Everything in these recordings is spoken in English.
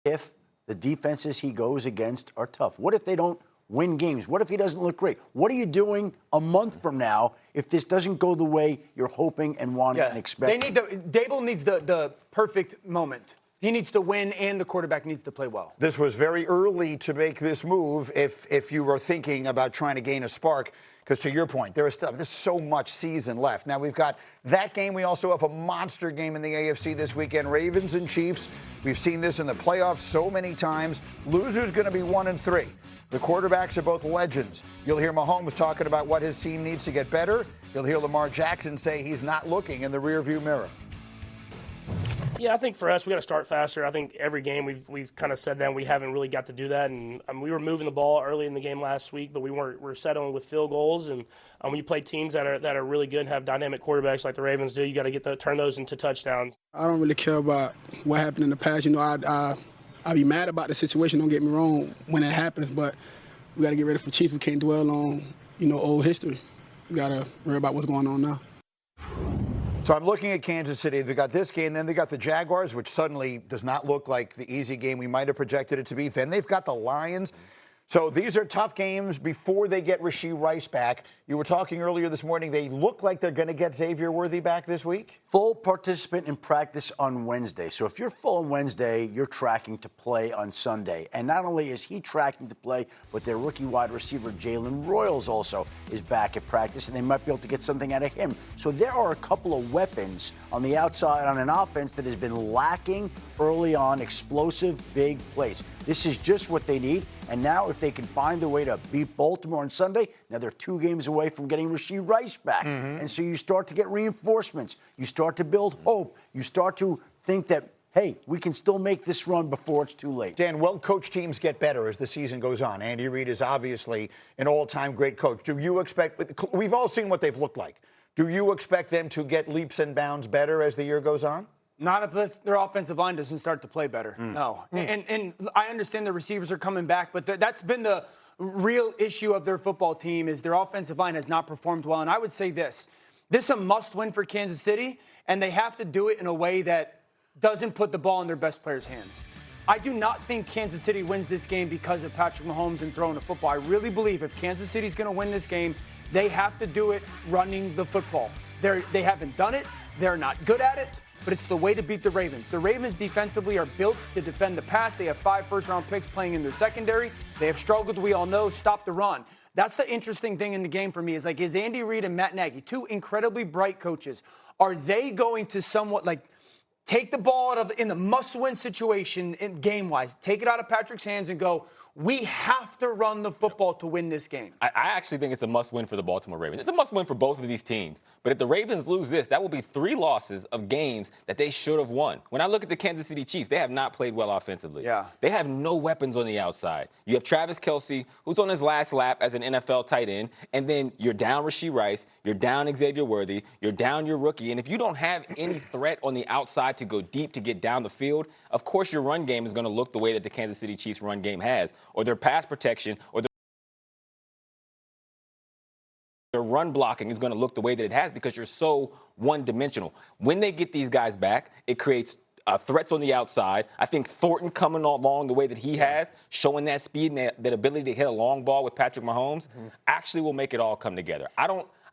If the defenses he goes against are tough? What if they don't win games? What if he doesn't look great? What are you doing a month from now if this doesn't go the way you're hoping and wanting and expecting? Dable needs the perfect moment. He needs to win, and the quarterback needs to play well. This was very early to make this move if you were thinking about trying to gain a spark, because to your point, there's so much season left. Now, we've got that game. We also have a monster game in the AFC this weekend, Ravens and Chiefs. We've seen this in the playoffs so many times. Loser's going to be 1-3. The quarterbacks are both legends. You'll hear Mahomes talking about what his team needs to get better. You'll hear Lamar Jackson say he's not looking in the rearview mirror. Yeah, I think for us, we got to start faster. I think every game we've kind of said that, and we haven't really got to do that. And we were moving the ball early in the game last week, but we're settling with field goals. And when you play teams that are really good and have dynamic quarterbacks like the Ravens do, you got to turn those into touchdowns. I don't really care about what happened in the past. You know, I'd be mad about the situation. Don't get me wrong when it happens, but we got to get ready for Chiefs. We can't dwell on old history. We got to worry about what's going on now. So I'm looking at Kansas City. They got this game, then they got the Jaguars, which suddenly does not look like the easy game we might have projected it to be. Then they've got the Lions. So these are tough games before they get Rashee Rice back. You were talking earlier this morning, they look like they're going to get Xavier Worthy back this week? Full participant in practice on Wednesday. So if you're full on Wednesday, you're tracking to play on Sunday. And not only is he tracking to play, but their rookie wide receiver, Jalen Royals, also is back at practice, and they might be able to get something out of him. So there are a couple of weapons on the outside on an offense that has been lacking early on, explosive, big plays. This is just what they need. And now if they can find a way to beat Baltimore on Sunday, now they're 2 games away from getting Rashee Rice back. And so you start to get reinforcements. You start to build hope. You start to think that, hey, we can still make this run before it's too late. Dan, well-coached teams get better as the season goes on. Andy Reid is obviously an all-time great coach. Do you expect, we've all seen what they've looked like. Do you expect them to get leaps and bounds better as the year goes on? Not if their offensive line doesn't start to play better. No. And I understand the receivers are coming back, but that's been the real issue of their football team is their offensive line has not performed well. And I would say this is a must-win for Kansas City, and they have to do it in a way that doesn't put the ball in their best players' hands. I do not think Kansas City wins this game because of Patrick Mahomes and throwing the football. I really believe if Kansas City's going to win this game, they have to do it running the football. They haven't done it. They're not good at it. But it's the way to beat the Ravens. The Ravens defensively are built to defend the pass. They have 5 first-round picks playing in their secondary. They have struggled, we all know, stop the run. That's the interesting thing in the game for me is is Andy Reid and Matt Nagy, 2 incredibly bright coaches, are they going to somewhat take the ball in the must-win situation in game-wise, take it out of Patrick's hands and go, we have to run the football to win this game? I actually think it's a must-win for the Baltimore Ravens. It's a must-win for both of these teams. But if the Ravens lose this, that will be 3 losses of games that they should have won. When I look at the Kansas City Chiefs, they have not played well offensively. Yeah. They have no weapons on the outside. You have Travis Kelce, who's on his last lap as an NFL tight end, and then you're down Rashee Rice, you're down Xavier Worthy, you're down your rookie. And if you don't have any threat on the outside to go deep to get down the field, of course your run game is going to look the way that the Kansas City Chiefs run game has, or their pass protection, or their run blocking is going to look the way that it has because you're so one-dimensional. When they get these guys back, it creates threats on the outside. I think Thornton coming along the way that he has, showing that speed and that ability to hit a long ball with Patrick Mahomes, actually will make it all come together.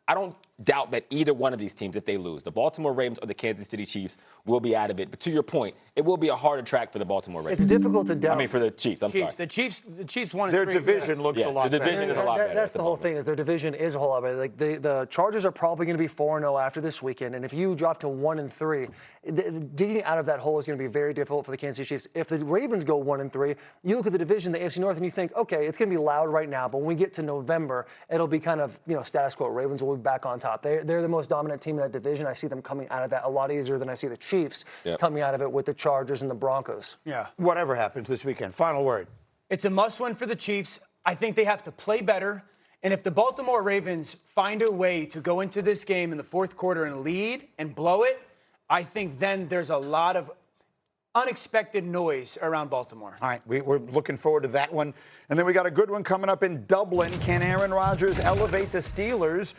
I don't doubt that either one of these teams, if they lose, the Baltimore Ravens or the Kansas City Chiefs, will be out of it. But to your point, it will be a harder track for the Baltimore Ravens. It's difficult to doubt. I mean, for the Chiefs. I'm sorry. The Chiefs won. Their division looks a lot the division better. is a lot better. That's the whole thing. Is their division is a whole lot better. Like the Chargers are probably going to be 4-0 after this weekend, and if you drop to 1-3, digging out of that hole is going to be very difficult for the Kansas City Chiefs. If the Ravens go 1-3, you look at the division, the AFC North, and you think, okay, it's going to be loud right now, but when we get to November, it'll be kind of status quo. Ravens will be back on top. They're the most dominant team in that division. I see them coming out of that a lot easier than I see the Chiefs coming out of it with the Chargers and the Broncos. Yeah. Whatever happens this weekend. Final word. It's a must-win for the Chiefs. I think they have to play better. And if the Baltimore Ravens find a way to go into this game in the fourth quarter and lead and blow it, I think then there's a lot of unexpected noise around Baltimore. All right, we're looking forward to that one. And then we got a good one coming up in Dublin. Can Aaron Rodgers elevate the Steelers